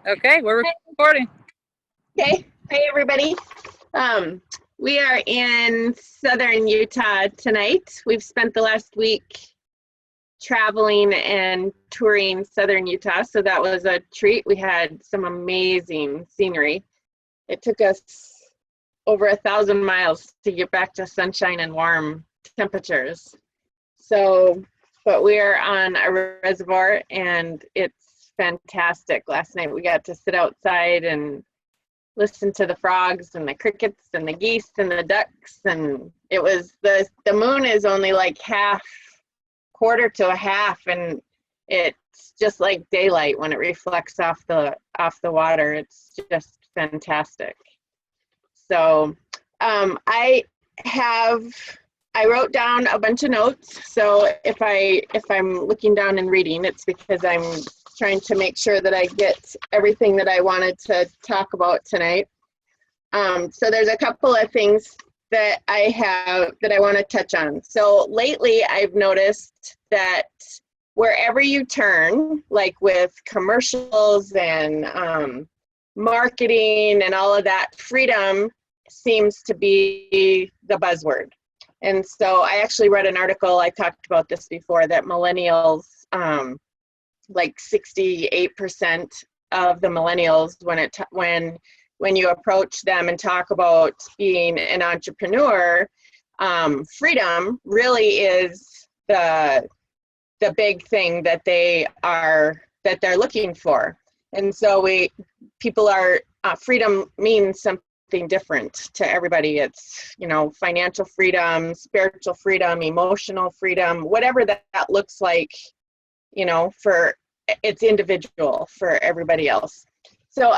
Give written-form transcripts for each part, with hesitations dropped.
Okay, we're recording. Okay. Hey, everybody. Um, we are in southern Utah tonight. We've spent the last week traveling and touring southern Utah, so that was a treat. We had some amazing scenery. It took us over 1,000 miles to get back to sunshine and warm temperatures. So, but we're on a reservoir and it's fantastic. Last night we got to sit outside and listen to the frogs and the crickets and the geese and the ducks, and it was the moon is only like quarter to a half, and it's just like daylight when it reflects off the water. It's just fantastic. So I wrote down a bunch of notes, so if I'm looking down and reading, it's because I'm trying to make sure that I get everything that I wanted to talk about tonight. So there's a couple of things that I want to touch on. So lately I've noticed that wherever you turn, like with commercials and marketing and all of that, freedom seems to be the buzzword. And so I actually read an article, I talked about this before, that millennials, like 68% of the millennials, when you approach them and talk about being an entrepreneur, freedom really is the big thing that they're looking for. And so freedom means something different to everybody. It's, financial freedom, spiritual freedom, emotional freedom, whatever that looks like, it's individual for everybody else. So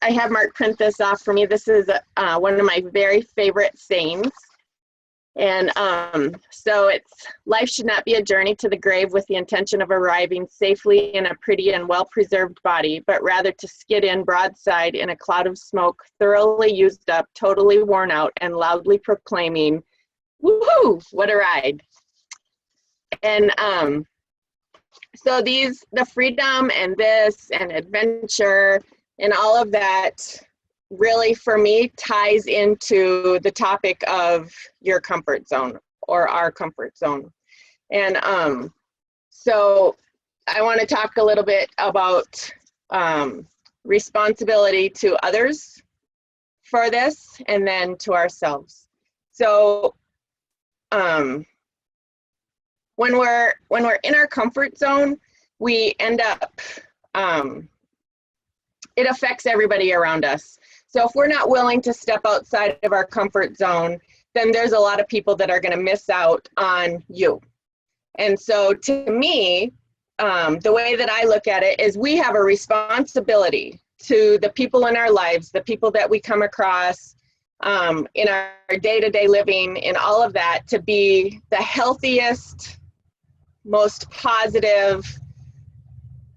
I have Mark print this off for me. This is one of my very favorite sayings. And so it's, life should not be a journey to the grave with the intention of arriving safely in a pretty and well-preserved body, but rather to skid in broadside in a cloud of smoke, thoroughly used up, totally worn out, and loudly proclaiming, "Woohoo, what a ride." And so the freedom and this and adventure and all of that really, for me, ties into the topic of your comfort zone or our comfort zone. And so I want to talk a little bit about responsibility to others for this, and then to ourselves. So when we're in our comfort zone, we end up it affects everybody around us. So if we're not willing to step outside of our comfort zone, then there's a lot of people that are going to miss out on you. And so to me, the way that I look at it is we have a responsibility to the people in our lives, the people that we come across in our day-to-day living, in all of that, to be the healthiest, most positive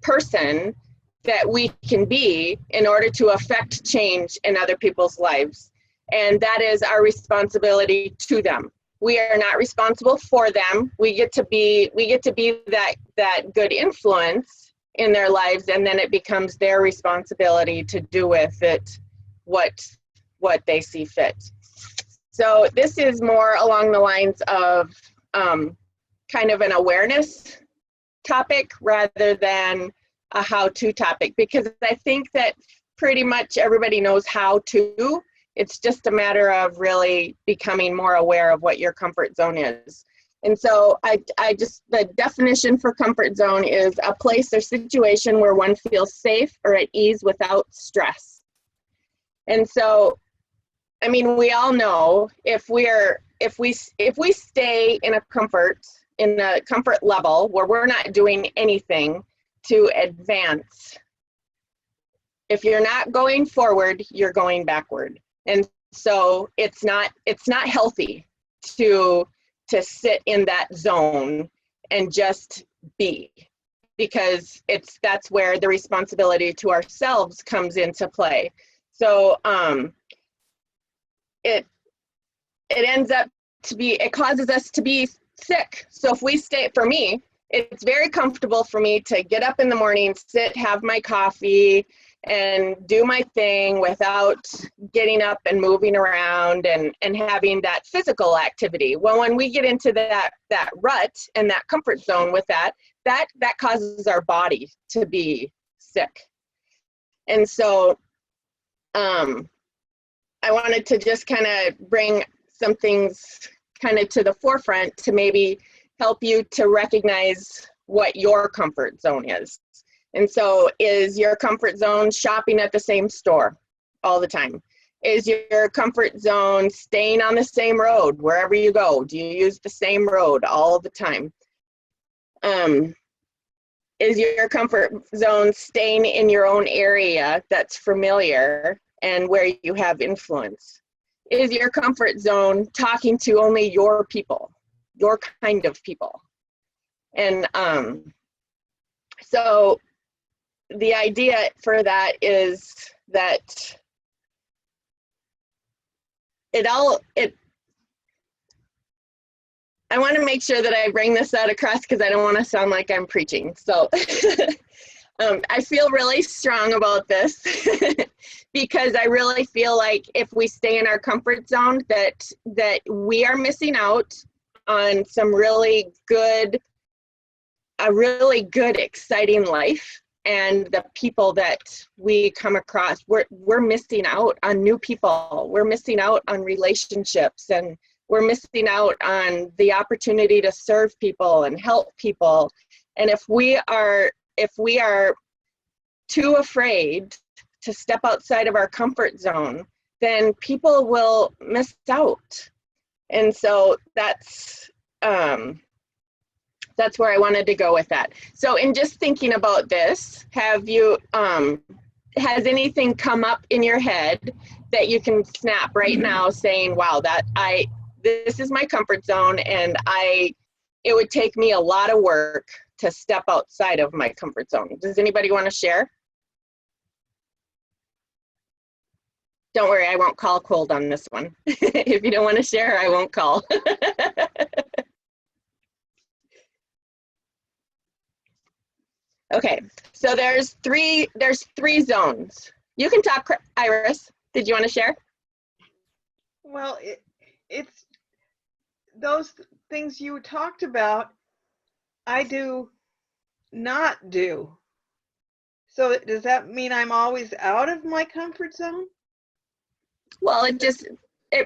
person that we can be in order to affect change in other people's lives. And that is our responsibility to them. We are not responsible for them. We get to be that good influence in their lives, and then it becomes their responsibility to do with it what they see fit. So this is more along the lines of kind of an awareness topic rather than a how-to topic, because I think that pretty much everybody knows how to. It's just a matter of really becoming more aware of what your comfort zone is. And so the definition for comfort zone is a place or situation where one feels safe or at ease without stress. And so, I mean, we all know if we stay in a comfort level where we're not doing anything to advance, if you're not going forward, you're going backward. And so it's not healthy to sit in that zone and just be, because that's where the responsibility to ourselves comes into play. So it ends up to be, it causes us to be sick. So if we stay, for me, it's very comfortable for me to get up in the morning, sit, have my coffee, and do my thing without getting up and moving around and having that physical activity. Well, when we get into that rut and that comfort zone with that causes our body to be sick. And so I wanted to just kind of bring some things kind of to the forefront to maybe help you to recognize what your comfort zone is. And so, is your comfort zone shopping at the same store all the time? Is your comfort zone staying on the same road wherever you go? Do you use the same road all the time? Is your comfort zone staying in your own area that's familiar and where you have influence? Is your comfort zone talking to only your people, your kind of people? And so the idea for that is that I want to make sure that I bring this out across because I don't want to sound like I'm preaching. So I feel really strong about this because I really feel like if we stay in our comfort zone that we are missing out on some really good, exciting life. And the people that we come across, we're missing out on new people. We're missing out on relationships, and we're missing out on the opportunity to serve people and help people. And if we are too afraid to step outside of our comfort zone, then people will miss out. And so that's where I wanted to go with that. So in just thinking about this, have you, has anything come up in your head that you can snap right now saying, wow, this is my comfort zone, and it would take me a lot of work to step outside of my comfort zone. Does anybody want to share? Don't worry, I won't call cold on this one. If you don't want to share, I won't call. Okay, so there's three zones. You can talk, Iris. Did you want to share? Well, it's those things you talked about, I do not do. So does that mean I'm always out of my comfort zone? Well,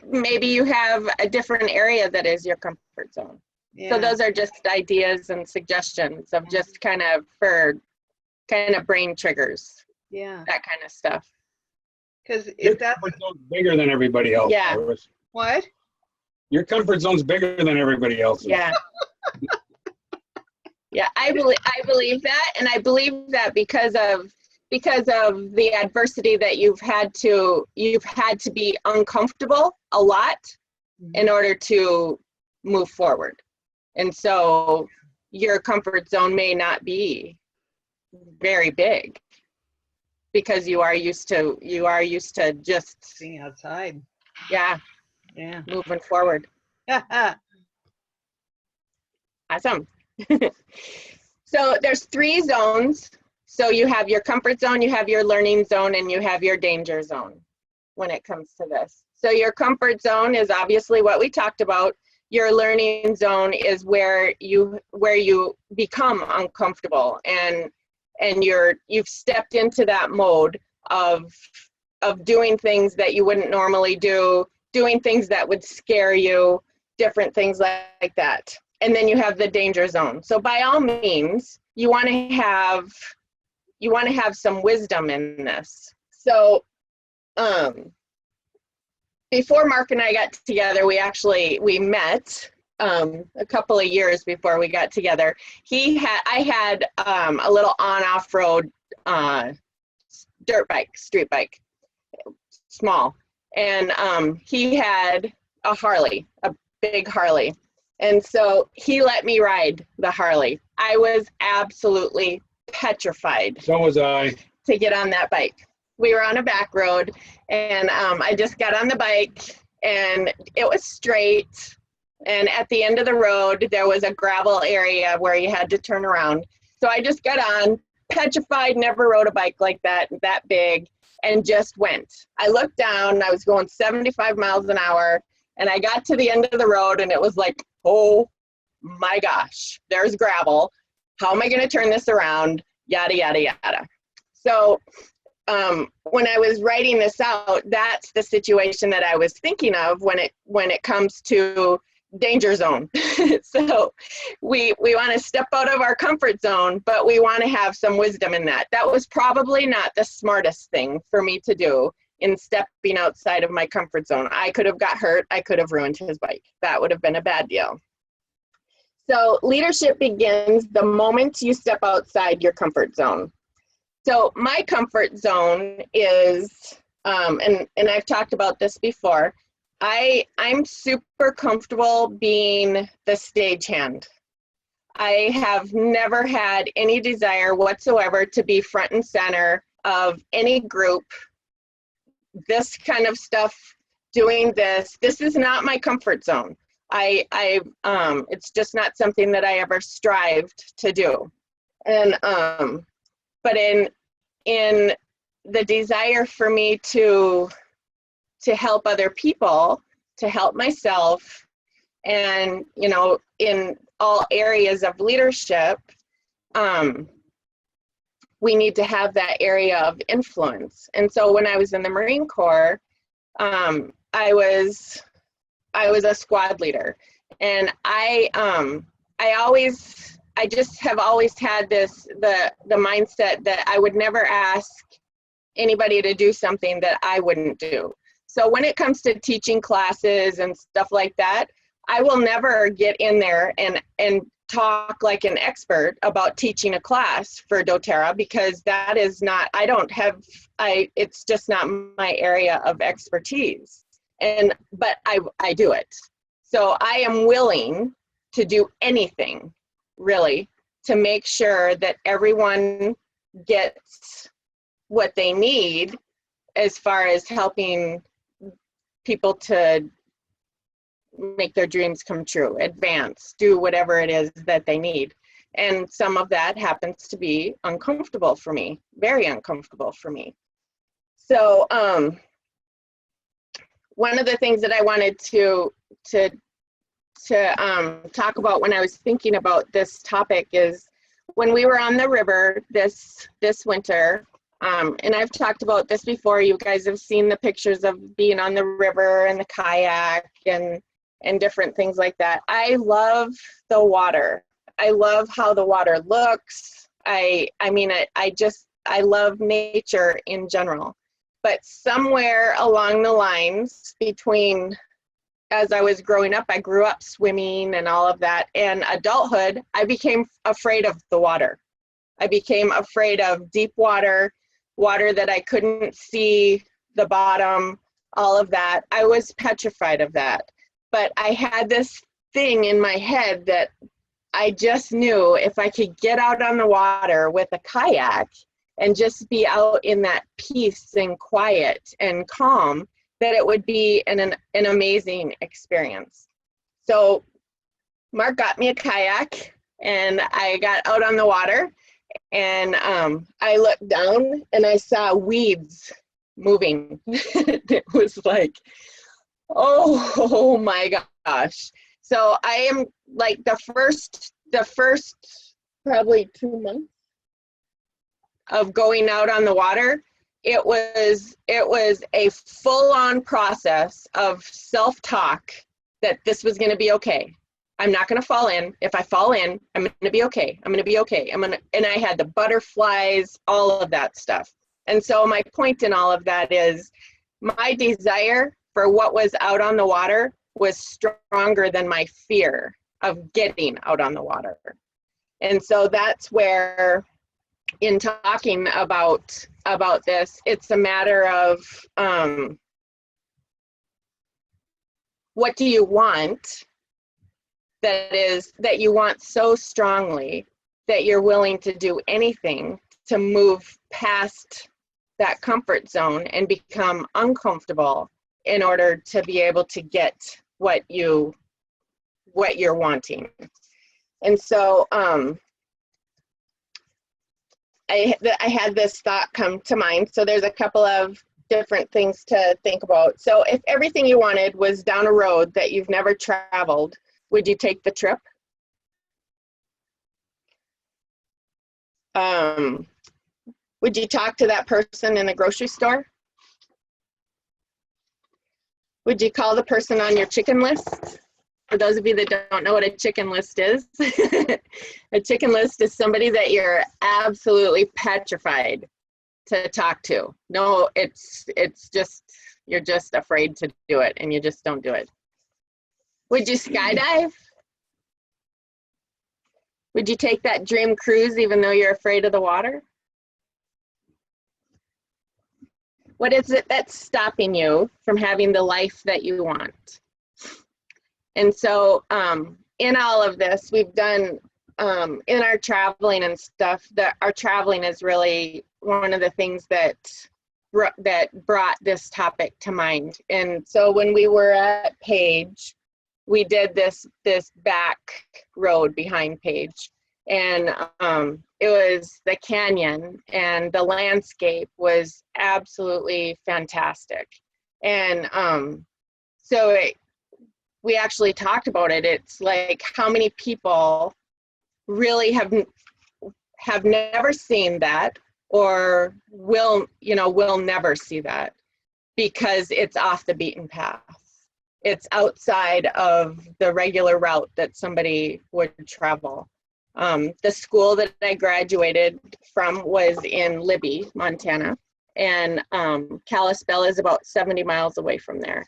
maybe you have a different area that is your comfort zone. Yeah. So those are just ideas and suggestions of just kind of brain triggers. Yeah. That kind of stuff. Because if that's bigger than everybody else. Yeah. Iris. What? Your comfort zone's bigger than everybody else's. Yeah. Yeah, I believe that, and I believe that because of the adversity that you've had to be uncomfortable a lot in order to move forward. And so your comfort zone may not be very big because you are used to just being outside. Yeah. Yeah. Moving forward. Awesome. So there's 3 zones. So you have your comfort zone, you have your learning zone, and you have your danger zone when it comes to this. So your comfort zone is obviously what we talked about. Your learning zone is where you become uncomfortable and you've stepped into that mode of doing things that you wouldn't normally do, doing things that would scare you, different things like that. And then you have the danger zone. So by all means, you want to have some wisdom in this. So before Mark and I got together, we met a couple of years before we got together. I had a little on-off-road dirt bike, street bike, small. And he had a Harley, a big Harley. And so he let me ride the Harley. I was absolutely petrified. So was I. To get on that bike. We were on a back road, and I just got on the bike, and it was straight. And at the end of the road, there was a gravel area where you had to turn around. So I just got on, petrified, never rode a bike like that big, and just went. I looked down, I was going 75 miles an hour, and I got to the end of the road, and it was like, oh my gosh, there's gravel. How am I going to turn this around? Yada, yada, yada. So when I was writing this out, that's the situation that I was thinking of when it comes to danger zone. So we want to step out of our comfort zone, but we want to have some wisdom in that. That was probably not the smartest thing for me to do in stepping outside of my comfort zone. I could have got hurt. I could have ruined his bike. That would have been a bad deal. So leadership begins the moment you step outside your comfort zone. So my comfort zone is, and I've talked about this before, I'm super comfortable being the stagehand. I have never had any desire whatsoever to be front and center of any group. This kind of stuff, doing this is not my comfort zone. It's just not something that I ever strived to do. And, but in the desire for me to help other people, to help myself, and, you know, in all areas of leadership, we need to have that area of influence. And so when I was in the Marine Corps, I was a squad leader, and I just have always had the mindset that I would never ask anybody to do something that I wouldn't do. So when it comes to teaching classes and stuff like that, I will never get in there and talk like an expert about teaching a class for doTERRA, because that is not, it's just not my area of expertise. But I do it. So I am willing to do anything, really, to make sure that everyone gets what they need as far as helping people to make their dreams come true, advance, do whatever it is that they need. And some of that happens to be uncomfortable for me, very uncomfortable for me. So one of the things that I wanted to talk about when I was thinking about this topic is when we were on the river this winter, and I've talked about this before. You guys have seen the pictures of being on the river and the kayak and different things like that. I love the water. I love how the water looks. I love nature in general. But somewhere along the lines between, as I was growing up, I grew up swimming and all of that, and adulthood, I became afraid of the water. I became afraid of deep water, water that I couldn't see the bottom, all of that. I was petrified of that. But I had this thing in my head that I just knew if I could get out on the water with a kayak and just be out in that peace and quiet and calm, that it would be an amazing experience. So Mark got me a kayak, and I got out on the water, and I looked down and I saw weeds moving. It was like, oh my gosh. So I am like the first probably 2 months of going out on the water, it was a full-on process of self-talk that this was going to be okay. I'm not going to fall in. If I fall in, I'm going to be okay. I'm going to be okay. And I had the butterflies, all of that stuff. And so my point in all of that is my desire for what was out on the water was stronger than my fear of getting out on the water. And so that's where, in talking about this, it's a matter of what do you want that you want so strongly that you're willing to do anything to move past that comfort zone and become uncomfortable in order to be able to get what you what you're wanting. And so I had this thought come to mind. So there's a couple of different things to think about. So if everything you wanted was down a road that you've never traveled, would you take the trip? Would you talk to that person in the grocery store? Would you call the person on your chicken list? For those of you that don't know what a chicken list is, a chicken list is somebody that you're absolutely petrified to talk to. No, it's just, you're just afraid to do it and you just don't do it. Would you skydive? Would you take that dream cruise even though you're afraid of the water? What is it that's stopping you from having the life that you want? And so in all of this, we've done, in our traveling and stuff, that our traveling is really one of the things that brought this topic to mind. And so when we were at Page, we did this back road behind Page. And it was the canyon, and the landscape was absolutely fantastic. And so we actually talked about it. It's like, how many people really have never seen that, or will never see that, because it's off the beaten path. It's outside of the regular route that somebody would travel. The school that I graduated from was in Libby, Montana, and Kalispell is about 70 miles away from there.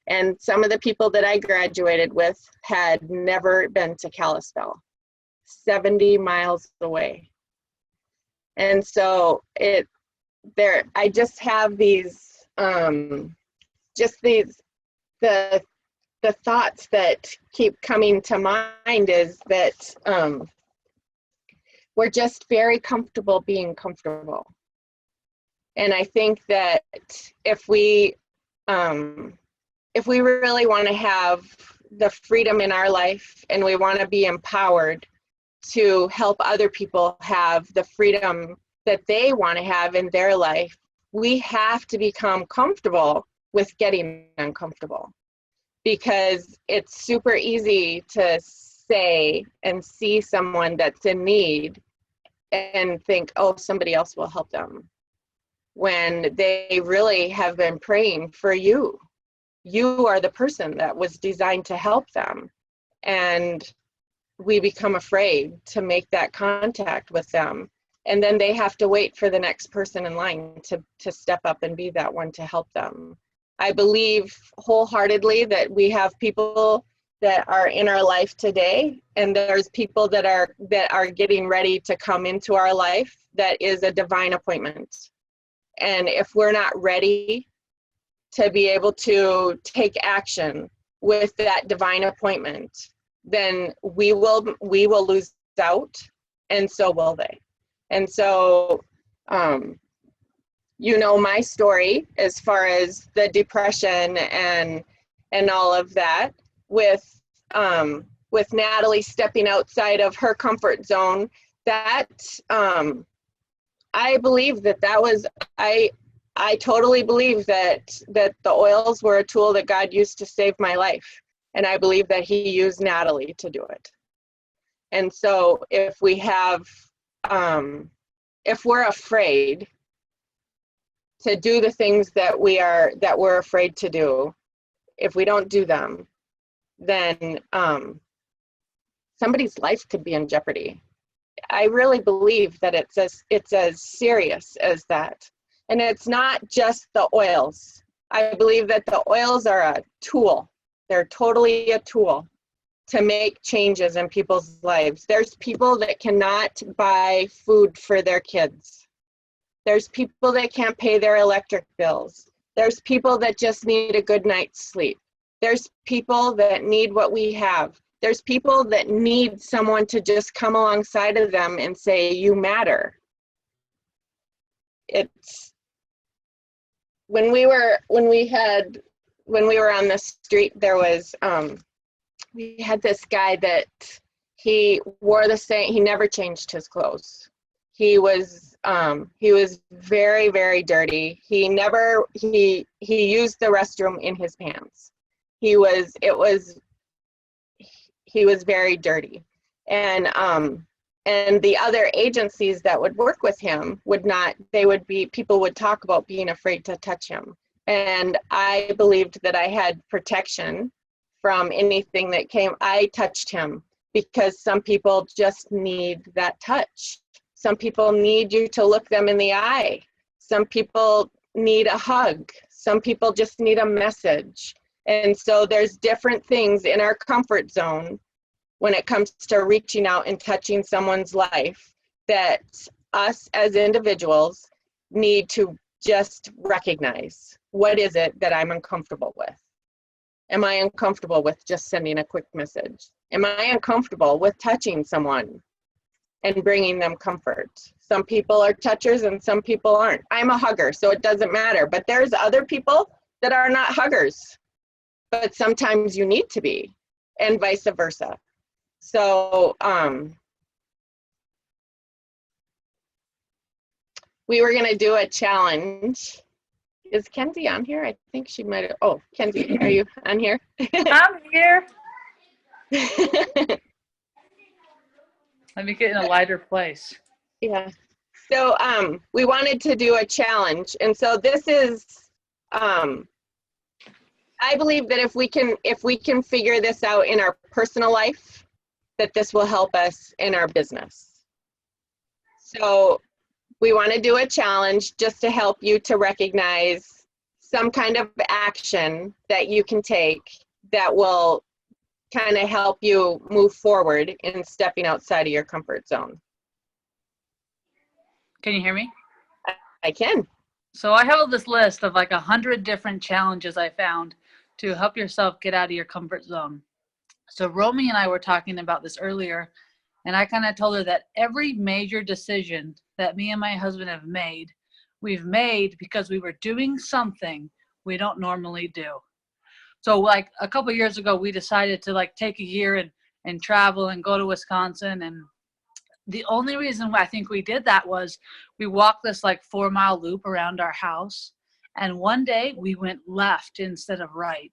And some of the people that I graduated with had never been to Kalispell, 70 miles away. And so I just have these, the thoughts that keep coming to mind is that we're just very comfortable being comfortable. And I think that if we really want to have the freedom in our life, and we want to be empowered to help other people have the freedom that they want to have in their life, we have to become comfortable with getting uncomfortable. Because it's super easy to say and see someone that's in need and think, oh, somebody else will help them, when they really have been praying for you. You are the person that was designed to help them. And we become afraid to make that contact with them. And then they have to wait for the next person in line to step up and be that one to help them. I believe wholeheartedly that we have people that are in our life today, and there's people that are getting ready to come into our life that is a divine appointment. And if we're not ready to be able to take action with that divine appointment, then we will lose out, and so will they. And so you know my story as far as the depression and all of that, with Natalie stepping outside of her comfort zone. That I believe that was, I totally believe that the oils were a tool that God used to save my life. And I believe that he used Natalie to do it. And so if we have, if we're afraid to do the things that we're afraid to do, if we don't do them, then somebody's life could be in jeopardy. I really believe that it's as serious as that. And it's not just the oils. I believe that the oils are a tool. They're totally a tool to make changes in people's lives. There's people that cannot buy food for their kids. There's people that can't pay their electric bills. There's people that just need a good night's sleep. There's people that need what we have. There's people that need someone to just come alongside of them and say, you matter. It's when we were on the street, there was we had this guy that he wore the same, he never changed his clothes. He was very, very dirty. He used the restroom in his pants. He was very dirty. And the other agencies that would work with him people would talk about being afraid to touch him. And I believed that I had protection from anything that came. I touched him because some people just need that touch. Some people need you to look them in the eye. Some people need a hug. Some people just need a message. And so there's different things in our comfort zone when it comes to reaching out and touching someone's life that us as individuals need to just recognize. What is it that I'm uncomfortable with? Am I uncomfortable with just sending a quick message? Am I uncomfortable with touching someone and bringing them comfort? Some people are touchers and some people aren't. I'm a hugger, so it doesn't matter. But there's other people that are not huggers, but sometimes you need to be, and vice versa. So we were gonna do a challenge. Is Kenzie on here? I think she might have. Oh, Kenzie, are you on here? I'm here. Let me get in a lighter place. Yeah. So we wanted to do a challenge, and so this is. I believe that if we can figure this out in our personal life, that this will help us in our business. So we want to do a challenge just to help you to recognize some kind of action that you can take that will kind of help you move forward in stepping outside of your comfort zone. Can you hear me? I can. So I have this list of like 100 different challenges I found to help yourself get out of your comfort zone. So Romy and I were talking about this earlier, and I kind of told her that every major decision that me and my husband have made, we've made because we were doing something we don't normally do. So like a couple years ago, we decided to like take a year and travel and go to Wisconsin. And the only reason I think we did that was we walked this like 4-mile loop around our house. And one day we went left instead of right.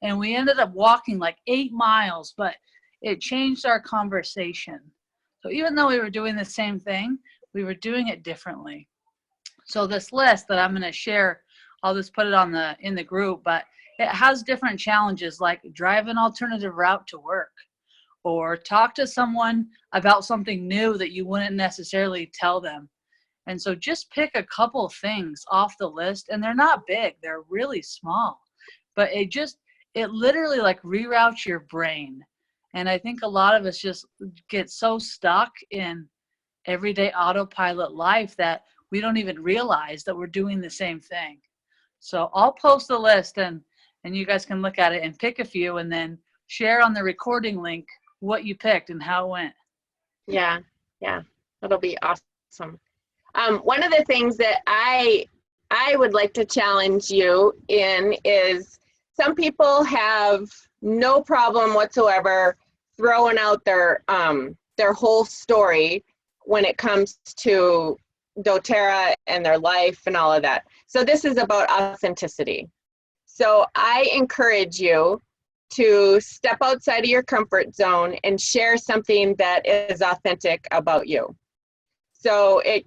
And we ended up walking like 8 miles, but it changed our conversation. So even though we were doing the same thing, we were doing it differently. So this list that I'm going to share, I'll just put it in the group, but it has different challenges like drive an alternative route to work, or talk to someone about something new that you wouldn't necessarily tell them. And so just pick a couple things off the list, and they're not big, they're really small, but it literally like reroutes your brain. And I think a lot of us just get so stuck in everyday autopilot life that we don't even realize that we're doing the same thing. So I'll post the list and you guys can look at it and pick a few and then share on the recording link what you picked and how it went. Yeah, that'll be awesome. One of the things that I would like to challenge you in is some people have no problem whatsoever throwing out their whole story when it comes to doTERRA and their life and all of that. So this is about authenticity. So I encourage you to step outside of your comfort zone and share something that is authentic about you. So it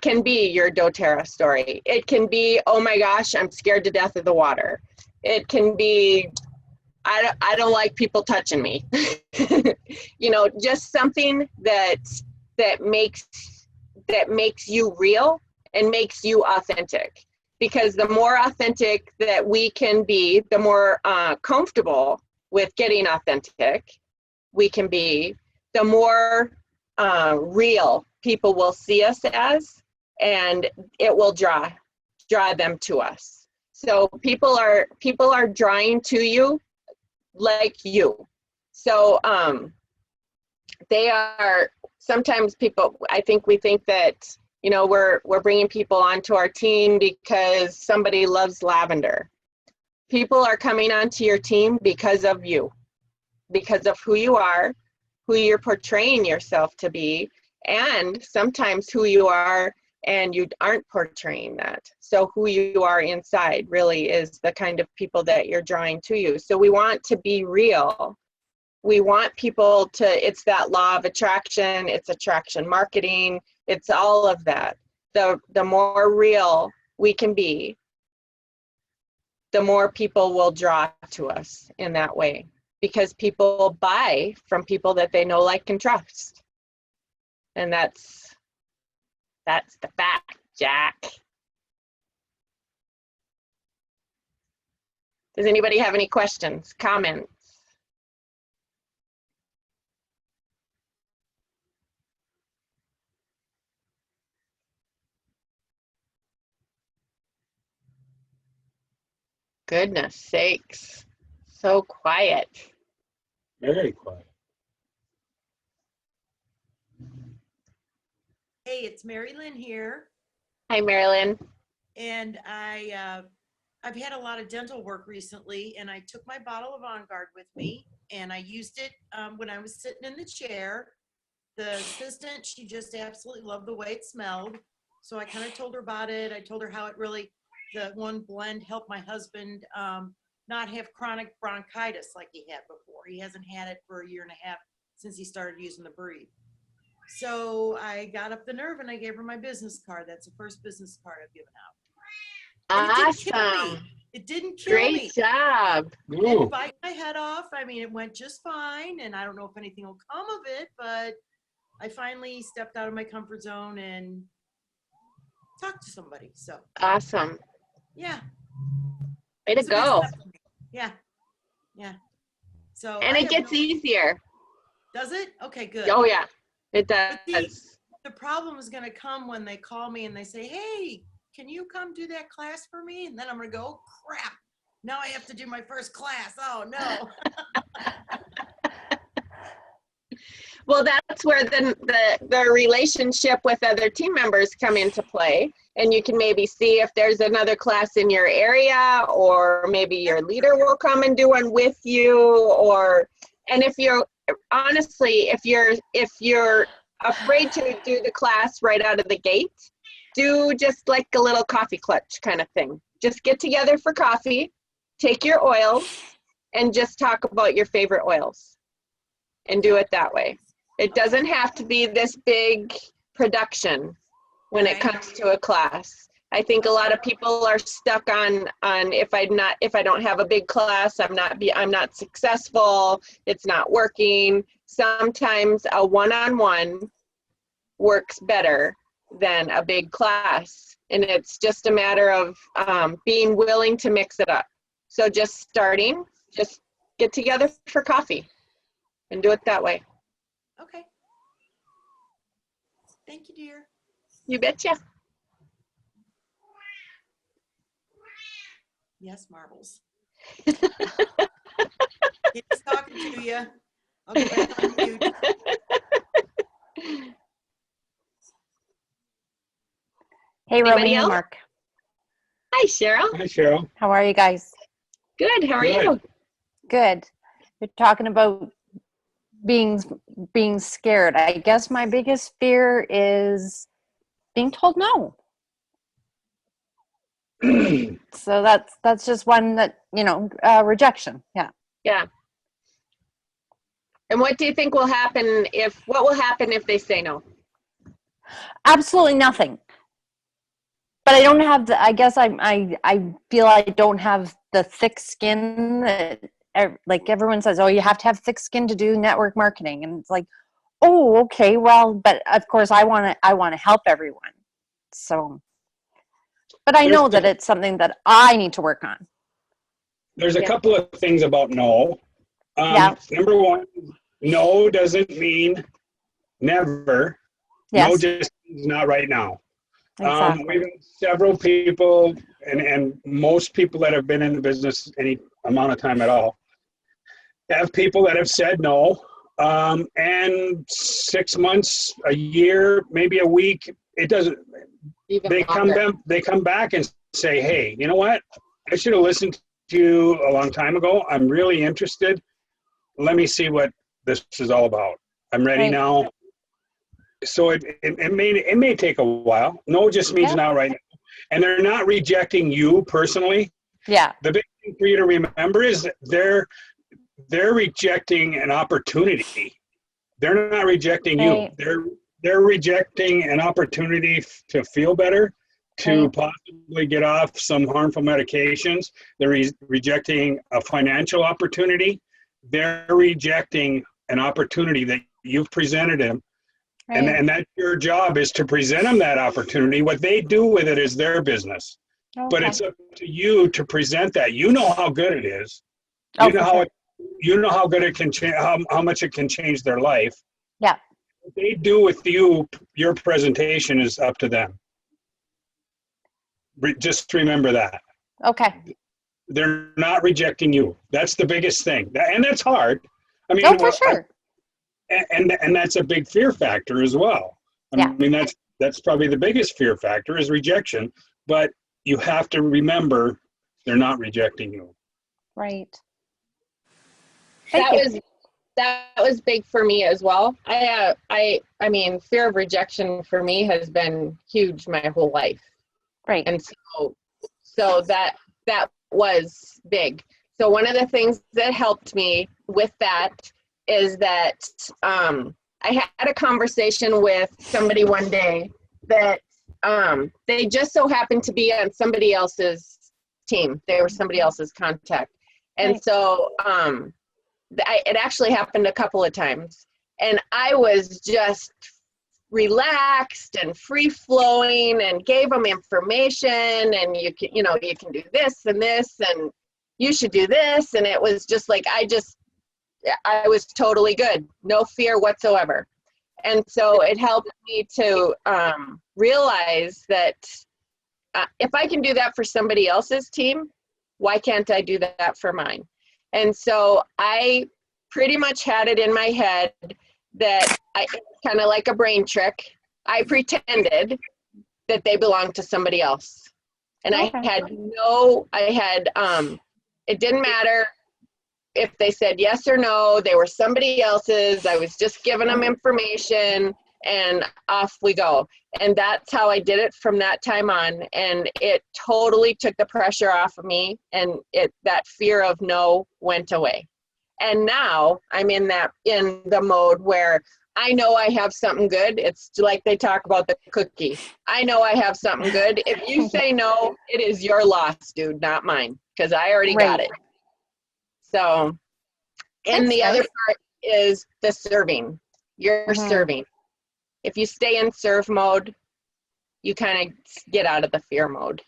can be your doTERRA story. It can be, oh my gosh, I'm scared to death of the water. It can be, I don't like people touching me. Just something that makes you real and makes you authentic. Because the more authentic that we can be, the more comfortable with getting authentic we can be, the more real people will see us as, and it will draw them to us. So people are drawing to you like you. So they are, sometimes people, I think we think that, we're bringing people onto our team because somebody loves lavender. People are coming onto your team because of you, because of who you are, who you're portraying yourself to be, and sometimes who you are and you aren't portraying that. So who you are inside really is the kind of people that you're drawing to you. So we want to be real. We want people to, it's that law of attraction, it's attraction marketing, it's all of that. The more real we can be, the more people will draw to us in that way, because people buy from people that they know, like, and trust. And that's the fact, Jack. Does anybody have any questions, comments? Goodness sakes, so quiet. Very quiet. Hey, it's Mary Lynn here, Hi, Marilyn. and I've had a lot of dental work recently, and I took my bottle of On Guard with me, and I used it when I was sitting in the chair. The assistant, she just absolutely loved the way it smelled, so I kind of told her about it. I told her how it really, the one blend helped my husband not have chronic bronchitis like he had before. He hasn't had it for 1.5 years since he started using the Breathe. So I got up the nerve and I gave her my business card. That's the first business card I've given out. And it didn't kill me. Awesome. It didn't kill me. Great job. It didn't bite my head off. I mean, it went just fine. And I don't know if anything will come of it, but I finally stepped out of my comfort zone and talked to somebody. So, Awesome. yeah. Way to It's a big go. step for me. Yeah. Yeah. So, And I it have gets no- easier. Does it? Okay, good. Oh, yeah, it But does. the problem is going to come when they call me and they say, hey, can you come do that class for me? And then I'm going to go, oh, crap. Now I have to do my first class. Oh, no. Well, that's where the relationship with other team members come into play. And you can maybe see if there's another class in your area, or maybe your leader will come and do one with you. And if you're, honestly, if you're afraid to do the class right out of the gate, do just like a little coffee clutch kind of thing. Just get together for coffee, take your oils, and just talk about your favorite oils and do it that way. It doesn't have to be this big production when it comes to a class. I think a lot of people are stuck on if I don't have a big class, I'm not successful, it's not working. Sometimes a one-on-one works better than a big class, and it's just a matter of being willing to mix it up. So just get together for coffee and do it that way. Okay. Thank you, dear. You betcha. Yes, Marbles. He's talking to you. I'll get back on mute. Hey, Anybody Romy and else? Mark. Hi, Cheryl. Hi, Cheryl. How are you guys? Good. How are Good. you? Good. You're talking about being scared. I guess my biggest fear is being told no. So that's just one that, rejection. Yeah. Yeah. And what do you think will happen what will happen if they say no? Absolutely nothing. But I don't have I guess I feel I don't have the thick skin that, like everyone says, oh, you have to have thick skin to do network marketing. And it's like, oh, okay, well, but of course I want to help everyone. So, but I know that it's something that I need to work on. There's a couple of things about no. Yeah. Number one, no doesn't mean never. Yes. No just means not right now. Exactly. We've had several people, and most people that have been in the business any amount of time at all, have people that have said no, and 6 months, a year, maybe a week, it doesn't. Even They longer. come back and say, hey, you know what? I should have listened you a long time ago. I'm really interested. Let me see what this is all about. I'm ready Right. now. So it may take a while. No just means Yeah. not right now. And they're not rejecting you personally. Yeah. The big thing for you to remember is that they're rejecting an opportunity. They're not rejecting you. Right. They're rejecting an opportunity to feel better, to Right. possibly get off some harmful medications. They're rejecting a financial opportunity. They're rejecting an opportunity that you've presented them. Right. And that's your job, is to present them that opportunity. What they do with it is their business. But Okay. it's up to you to present that. You know how good it is. Oh, You know for how sure. you know how good it can change, how much it can change their life. Yeah. What they do with you, your presentation, is up to them. Just remember that. Okay. They're not rejecting you. That's the biggest thing. And that's hard. I mean, Oh, for sure. and that's a big fear factor as well. I Yeah. mean, that's probably the biggest fear factor, is rejection. But you have to remember, they're not rejecting you. Right. Thank you. That was big for me as well. I mean, fear of rejection for me has been huge my whole life. Right. And so that was big. So one of the things that helped me with that is that I had a conversation with somebody one day that they just so happened to be on somebody else's team. They were somebody else's contact. And Right. so it actually happened a couple of times. And I was just relaxed and free flowing and gave them information, and you can do this and this, and you should do this. And it was just like, I was totally good. No fear whatsoever. And so it helped me to realize that if I can do that for somebody else's team, why can't I do that for mine? And so I pretty much had it in my head that kind of like a brain trick. I pretended that they belonged to somebody else. And Okay. it didn't matter if they said yes or no, they were somebody else's. I was just giving them information, and off we go. And that's how I did it from that time on. And it totally took the pressure off of me, and that fear of no went away. And now I'm in the mode where I know I have something good. It's like they talk about the cookie. I know I have something good. If you say no, it is your loss, dude, not mine, because I already got it. So, and Thanks, the other guys. part is the serving. You're Mhm. serving. If you stay in serve mode, you kind of get out of the fear mode.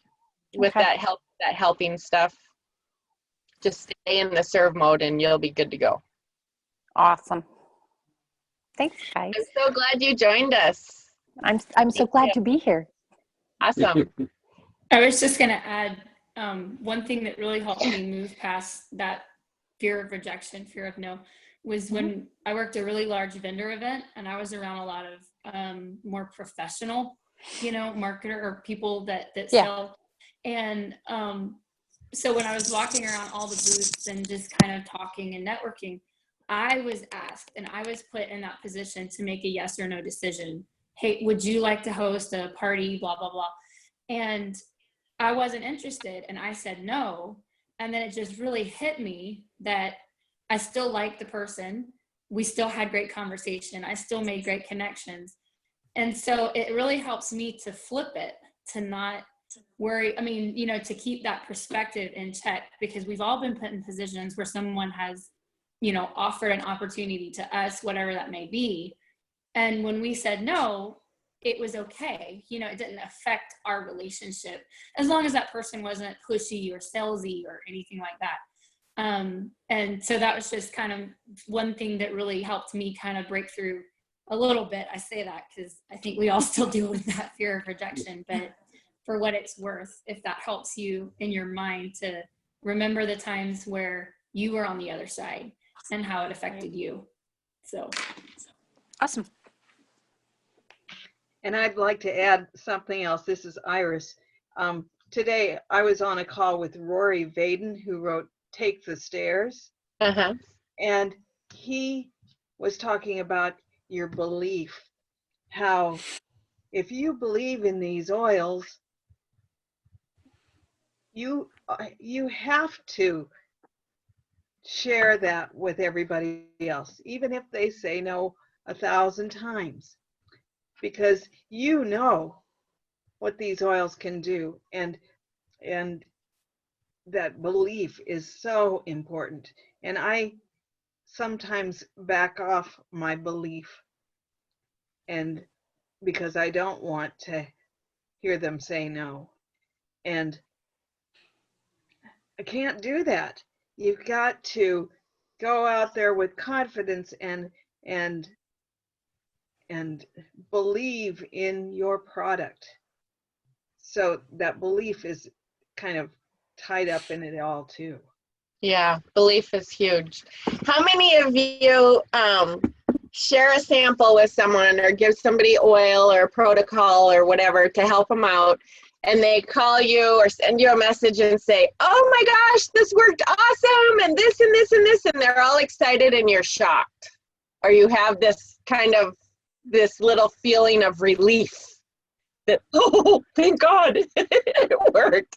With Okay. that helping stuff, just stay in the serve mode and you'll be good to go. Awesome. Thanks, guys. I'm so glad you joined us. I'm so Thank glad you. to be here. Awesome. I was just going to add one thing that really helped me move past that fear of rejection, fear of no, was when I worked a really large vendor event, and I was around a lot of more professional, marketer or people that Yeah. sell. And so when I was walking around all the booths and just kind of talking and networking, I was asked, and I was put in that position to make a yes or no decision. Hey, would you like to host a party, blah, blah, blah. And I wasn't interested, and I said no. And then it just really hit me that I still liked the person. We still had great conversation. I still made great connections. And so it really helps me to flip it, to not worry. I mean, to keep that perspective in check, because we've all been put in positions where someone has, offered an opportunity to us, whatever that may be. And when we said no, it was okay. It didn't affect our relationship, as long as that person wasn't pushy or salesy or anything like that. And so that was just kind of one thing that really helped me kind of break through a little bit. I say that because I think we all still deal with that fear of rejection, but for what it's worth, if that helps you in your mind to remember the times where you were on the other side and how it affected you. So Awesome. And I'd like to add something else. This is Iris. today I was on a call with Rory Vaden, who wrote Take the Stairs, Uh-huh. and he was talking about your belief, how if you believe in these oils, you have to share that with everybody else, even if they say no 1,000 times, because you know what these oils can do, and that belief is so important. And I sometimes back off my belief, and because I don't want to hear them say no, and I can't do that. You've got to go out there with confidence and and believe in your product. So that belief is kind of tied up in it all too. Yeah, belief is huge. How many of you share a sample with someone or give somebody oil or protocol or whatever to help them out, and they call you or send you a message and say, oh my gosh, this worked awesome, and this and this and this, and they're all excited and you're shocked? Or you have this kind of, this little feeling of relief that, oh, thank God, it worked.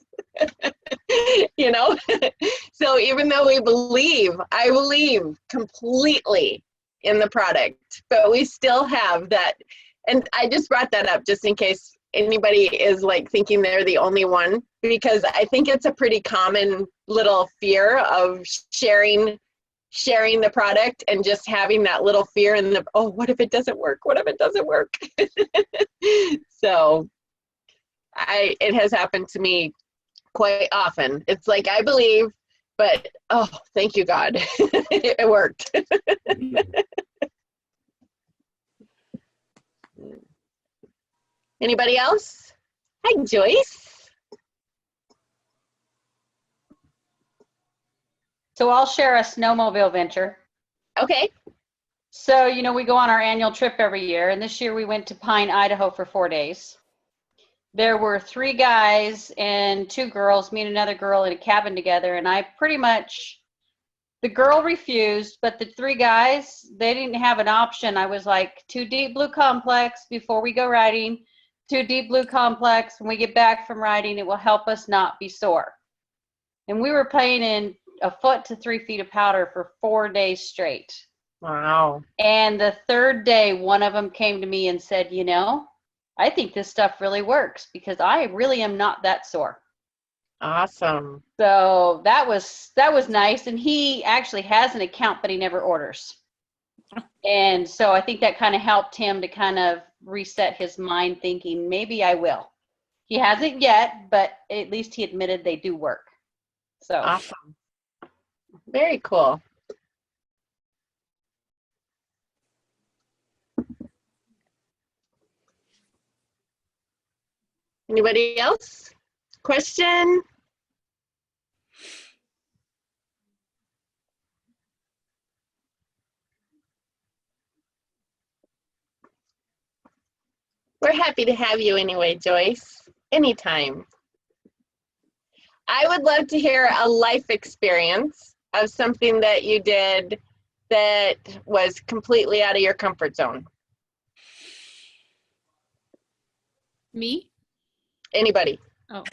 You know? So even though I believe completely in the product, but we still have that. And I just brought that up just in case anybody is like thinking they're the only one, because I think it's a pretty common little fear of sharing the product and just having that little fear and oh, what if it doesn't work? What if it doesn't work? So it has happened to me quite often. It's like, I believe, but oh, thank you, God. It worked. Anybody else? Hi, Joyce. So I'll share a snowmobile venture. Okay. So, we go on our annual trip every year, and this year we went to Pine, Idaho for 4 days. There were 3 guys and 2 girls, me and another girl in a cabin together, and the girl refused, but the 3 guys, they didn't have an option. I was like, 2 Deep Blue Complex before we go riding, 2 Deep Blue Complex when we get back from riding, it will help us not be sore. And we were playing in a foot to 3 feet of powder for 4 days straight. Wow. And the 3rd day, one of them came to me and said, I think this stuff really works because I really am not that sore. Awesome. So that was nice. And he actually has an account, but he never orders. And so I think that kind of helped him to kind of reset his mind, thinking maybe I will. He hasn't yet, but at least he admitted they do work. So awesome. Very cool. Anybody else? Question? We're happy to have you anyway, Joyce. Anytime. I would love to hear a life experience of something that you did that was completely out of your comfort zone. Me? Anybody? Oh,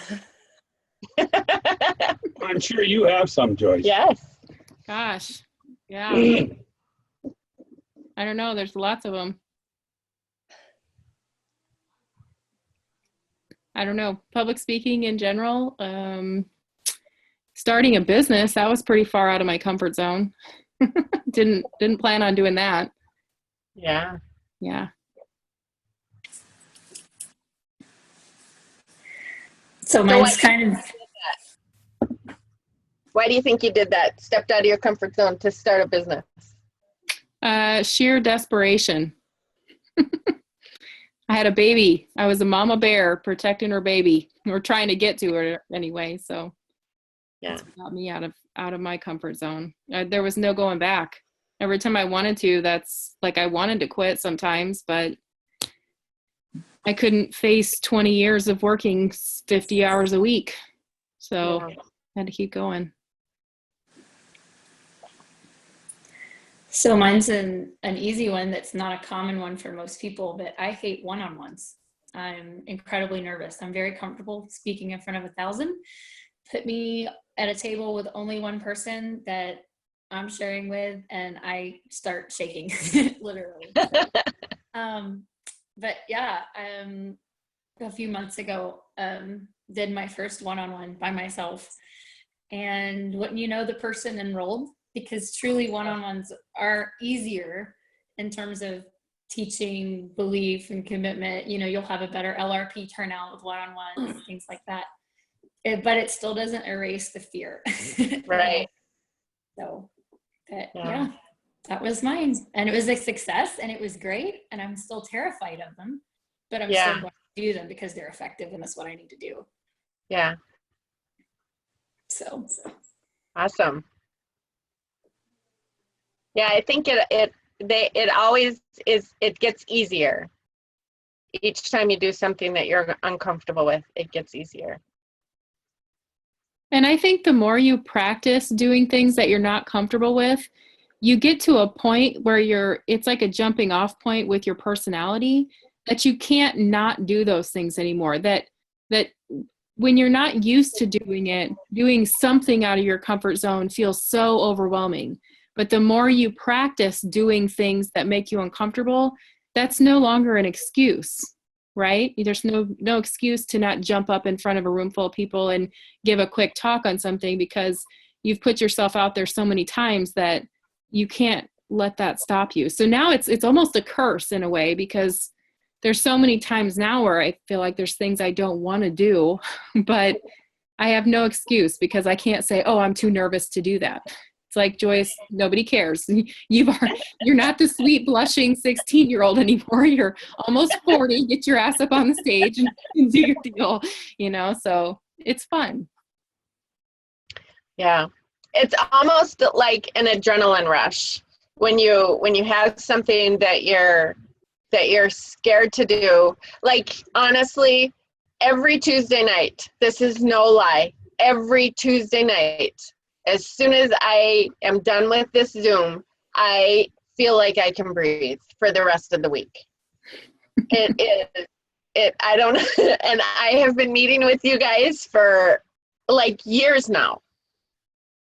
I'm sure you have some, Joyce. Yes. gosh. Yeah. I don't know. There's lots of them. I don't know. Public speaking in general. Starting a business, that was pretty far out of my comfort zone. Didn't plan on doing that. Yeah. Yeah. So So mine's kind of, why do you think you did that? Stepped out of your comfort zone to start a business? sheer desperation. I had a baby. I was a mama bear protecting her baby, or trying to get to her anyway. So yeah, that's what got me out of my comfort zone. There was no going back. Every time I wanted to, that's like I wanted to quit sometimes, but I couldn't face 20 years of working 50 hours a week. So Yeah. I had to keep going. So mine's an easy one that's not a common one for most people, but I hate one-on-ones. I'm incredibly nervous. I'm very comfortable speaking in front of 1,000. Put me at a table with only one person that I'm sharing with, and I start shaking, literally. But yeah, a few months ago, did my first one-on-one by myself. And wouldn't you know, the person enrolled, because truly one-on-ones are easier in terms of teaching belief and commitment. You know, you'll have a better LRP turnout with one-on-ones, things like that. But it still doesn't erase the fear. Right. So, but Yeah. yeah, that was mine. And it was a success and it was great. And I'm still terrified of them, but I'm Yeah. still going to do them because they're effective and that's what I need to do. Yeah. So, Awesome. Yeah, I think it always is, it gets easier. Each time you do something that you're uncomfortable with, it gets easier. And I think the more you practice doing things that you're not comfortable with, you get to a point where it's like a jumping off point with your personality that you can't not do those things anymore. That when you're not used to doing it, doing something out of your comfort zone feels so overwhelming. But the more you practice doing things that make you uncomfortable, that's no longer an excuse, right? There's no excuse to not jump up in front of a room full of people and give a quick talk on something, because you've put yourself out there so many times that you can't let that stop you. So now it's almost a curse in a way, because there's so many times now where I feel like there's things I don't want to do, but I have no excuse because I can't say, oh, I'm too nervous to do that. It's like, Joyce, nobody cares. You're not the sweet blushing 16-year-old anymore. You're almost 40. Get your ass up on the stage and do your deal, so it's fun. Yeah. It's almost like an adrenaline rush when you have something that you're scared to do. Like, honestly, every Tuesday night, this is no lie, every Tuesday night, as soon as I am done with this Zoom, I feel like I can breathe for the rest of the week. I don't, and I have been meeting with you guys for like years now.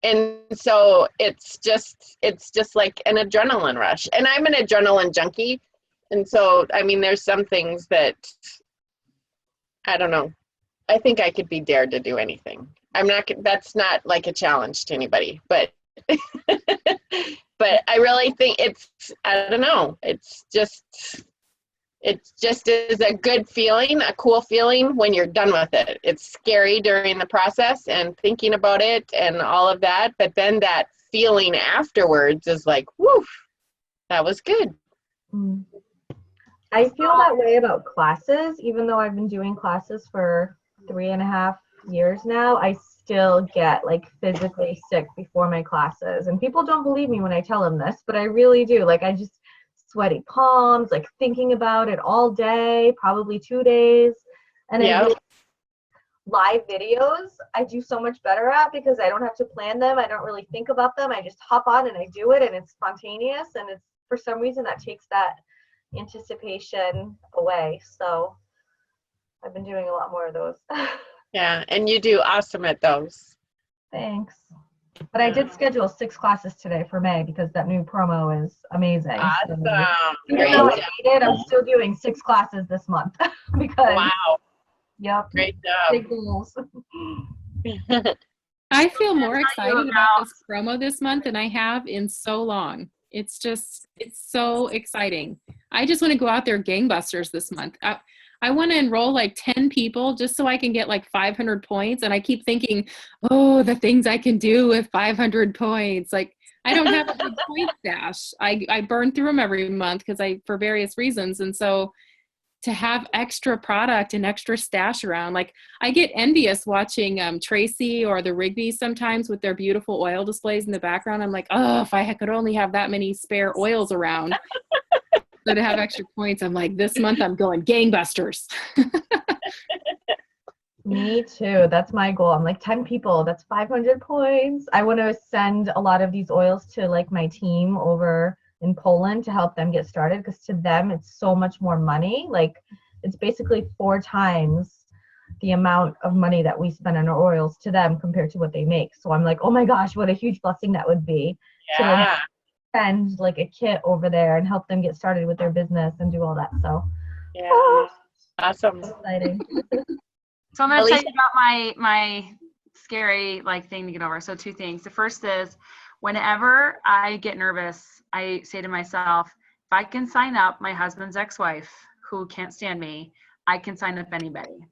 And so it's just like an adrenaline rush. And I'm an adrenaline junkie. And so, I mean, there's some things that, I don't know. I think I could be dared to do anything. That's not like a challenge to anybody, but, but I really think I don't know. It just is a good feeling, a cool feeling when you're done with it. It's scary during the process and thinking about it and all of that, but then that feeling afterwards is like, woof, that was good. I feel that way about classes, even though I've been doing classes for 3.5 years now. I still get like physically sick before my classes, and people don't believe me when I tell them this, but I really do. Like, I just sweaty palms, like thinking about it all day, probably 2 days. And live videos I do so much better at, because I don't have to plan them. I don't really think about them. I just hop on and I do it, and it's spontaneous, and it's, for some reason, that takes that anticipation away. So I've been doing a lot more of those. Yeah, and you do awesome at those. Thanks. But I did schedule 6 classes today for May because that new promo is amazing. Awesome. Even though I hate it, I'm still doing 6 classes this month because. Wow. Yep. Great job. Big goals. I feel more excited about this promo this month than I have in so long. It's so exciting. I just want to go out there gangbusters this month. I want to enroll like 10 people just so I can get like 500 points. And I keep thinking, oh, the things I can do with 500 points. Like, I don't have a big point stash. I burn through them every month for various reasons. And so to have extra product and extra stash around, like, I get envious watching Tracy or the Rigby sometimes with their beautiful oil displays in the background. I'm like, oh, if I could only have that many spare oils around. So to have extra points, I'm like, this month I'm going gangbusters. Me too. That's my goal. I'm like 10 people. That's 500 points. I want to send a lot of these oils to like my team over in Poland to help them get started, because to them it's so much more money. Like it's basically 4 times the amount of money that we spend on our oils to them compared to what they make. So I'm like, oh my gosh, what a huge blessing that would be to send like a kit over there and help them get started with their business and do all that. So Awesome. exciting. So I'm going to tell Alicia? you about my scary like thing to get over. So 2 things. The first is whenever I get nervous, I say to myself, if I can sign up my husband's ex-wife who can't stand me, I can sign up anybody.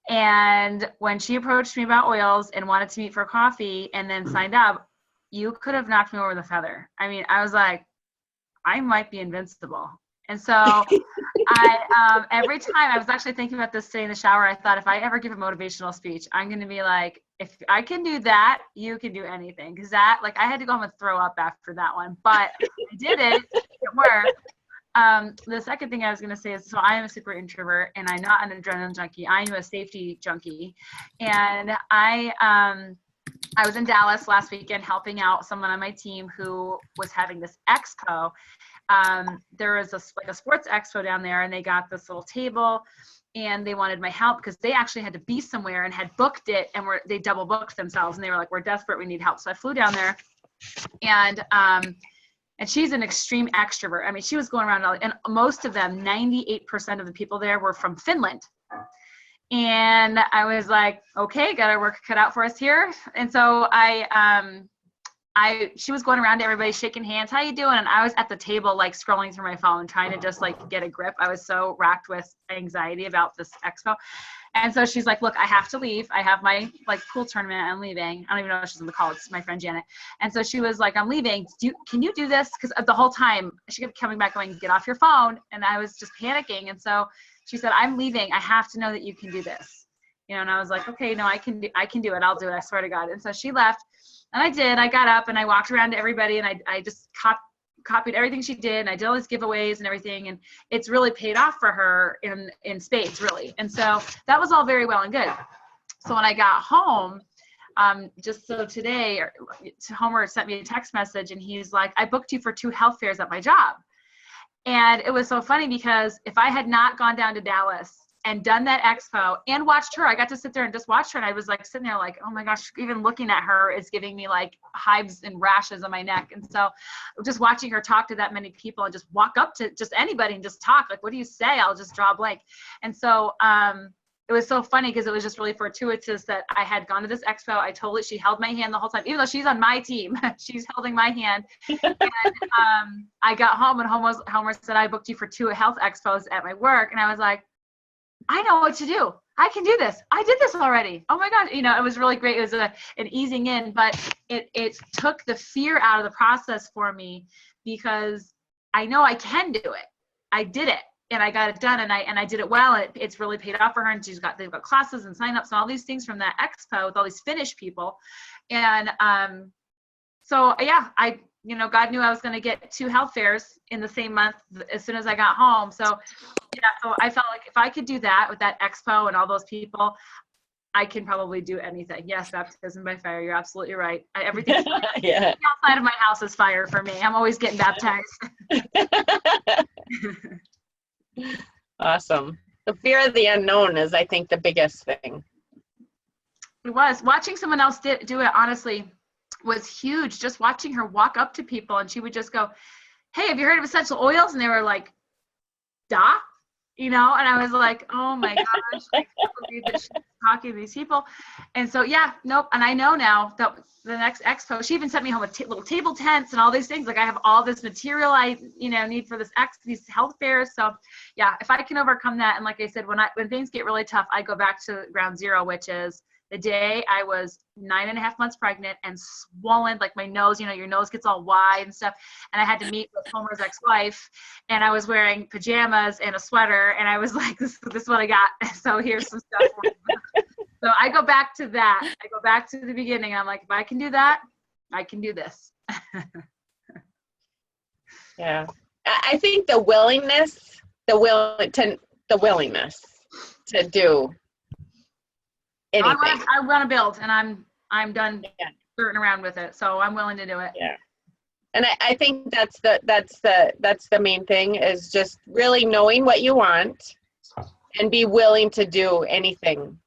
And when she approached me about oils and wanted to meet for coffee and then signed up, you could have knocked me over with a feather. I mean, I was like, I might be invincible. And so I, every time I was actually thinking about this today in the shower, I thought if I ever give a motivational speech, I'm going to be like, if I can do that, you can do anything. Cause that, like, I had to go home and throw up after that one, but I did it. It worked. The second thing I was going to say is, so I am a super introvert and I'm not an adrenaline junkie. I am a safety junkie. And I was in Dallas last weekend helping out someone on my team who was having this expo. There was like a sports expo down there, and they got this little table and they wanted my help because they actually had to be somewhere and had booked it, and they double booked themselves, and they were like, we're desperate, we need help. So I flew down there, and she's an extreme extrovert. I mean, she was going around, and most of them, 98% of the people there were from Finland. And I was like, okay, got our work cut out for us here. And so she was going around to everybody shaking hands, how you doing? And I was at the table, like scrolling through my phone, trying to just like get a grip. I was so racked with anxiety about this expo. And so she's like, look, I have to leave. I have my like pool tournament. I'm leaving. I don't even know if she's on the call. It's my friend Janet. And so she was like, I'm leaving. Can you do this? Because the whole time she kept coming back going, get off your phone. And I was just panicking. And so she said, I'm leaving. I have to know that you can do this. You know, and I was like, okay, no, I can do it. I'll do it. I swear to God. And so she left. And I did. I got up and I walked around to everybody, and I just copied everything she did, and I did all these giveaways and everything, and it's really paid off for her in spades, really. And so that was all very well and good. So when I got home, just so today, Homer sent me a text message, and he's like, I booked you for 2 health fairs at my job. And it was so funny because if I had not gone down to Dallas and done that expo and watched her, I got to sit there and just watch her. And I was like sitting there like, oh my gosh, even looking at her is giving me like hives and rashes on my neck. And so just watching her talk to that many people and just walk up to just anybody and just talk, like, what do you say? I'll just draw a blank. And so it was so funny because it was just really fortuitous that I had gone to this expo. She held my hand the whole time, even though she's on my team, she's holding my hand. And I got home, and Homer said, I booked you for 2 health expos at my work. And I was like, I know what to do. I can do this. I did this already. Oh my God. You know, it was really great. It was an easing in, but it took the fear out of the process for me because I know I can do it. I did it and I got it done, and I did it well. And it's really paid off for her. And they've got classes and signups and all these things from that expo with all these Finnish people. And so yeah, God knew I was going to get 2 health fairs in the same month as soon as I got home. So yeah, so I felt like if I could do that with that expo and all those people, I can probably do anything. Yes, baptism by fire. You're absolutely right. Everything outside of my house is fire for me. I'm always getting baptized. Awesome. The fear of the unknown is, I think, the biggest thing. It was. Watching someone else do it, honestly, was huge. Just watching her walk up to people, and she would just go, hey, have you heard of essential oils? And they were like, duh. And I was like, oh my gosh, I can't believe that she's talking to these people. And so, yeah, nope. And I know now that the next expo, she even sent me home with little table tents and all these things. Like, I have all this material I, need for these health fairs. So yeah, if I can overcome that. And like I said, when things get really tough, I go back to ground zero, which is the day I was 9.5 months pregnant and swollen, like my nose, your nose gets all wide and stuff. And I had to meet with Homer's ex-wife, and I was wearing pajamas and a sweater, and I was like, this is what I got. So here's some stuff for you. So I go back to that. I go back to the beginning. I'm like, if I can do that, I can do this. Yeah. I think the willingness to do anything. I want to build, and I'm done Yeah. flirting around with it. So I'm willing to do it. Yeah. And I think that's the main thing, is just really knowing what you want and be willing to do anything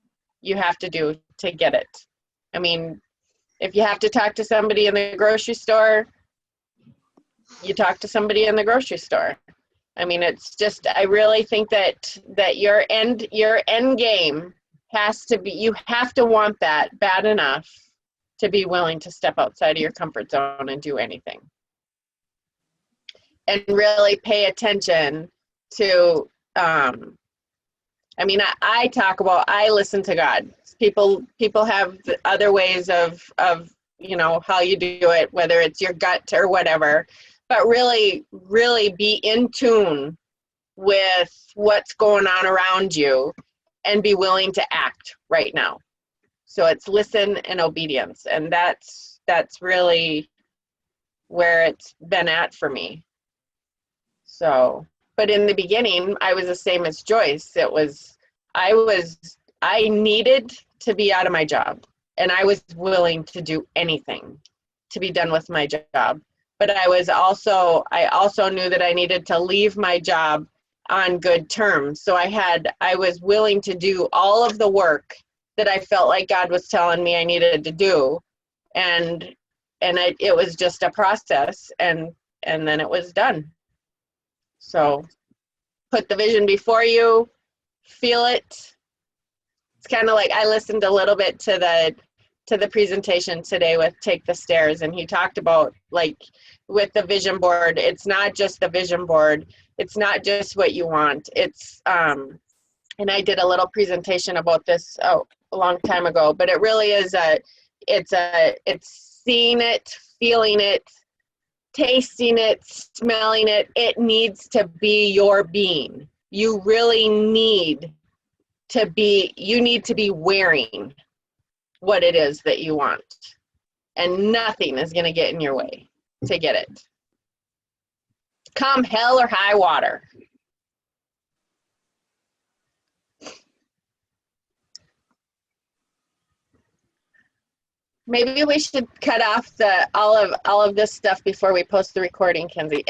you have to do to get it. I mean, if you have to talk to somebody in the grocery store, you talk to somebody in the grocery store. I mean, it's just, I really think that your end game has to be, you have to want that bad enough to be willing to step outside of your comfort zone and do anything. And really pay attention to, I mean, I talk about, I listen to God. People have other ways of, you know, how you do it, whether it's your gut or whatever, but really be in tune with what's going on around you and be willing to act right now. So it's listen and obedience. And that's really where it's been at for me. So, but in the beginning, I was the same as Joyce. I needed to be out of my job, and I was willing to do anything to be done with my job. But I also knew that I needed to leave my job on good terms. So I was willing to do all of the work that I felt like God was telling me I needed to do. And it was just a process, and then it was done. So put the vision before you, feel it. It's kind of like, I listened a little bit to the presentation today with Take the Stairs, and he talked about, like, with the vision board, it's not just the vision board. It's not just what you want. It's, and I did a little presentation about this a long time ago, but it really is it's seeing it, feeling it, tasting it, smelling it. It needs to be your being. You really need to be wearing what it is that you want, and nothing is going to get in your way to get it. Come hell or high water. Maybe we should cut off all of this stuff before we post the recording, Kenzie.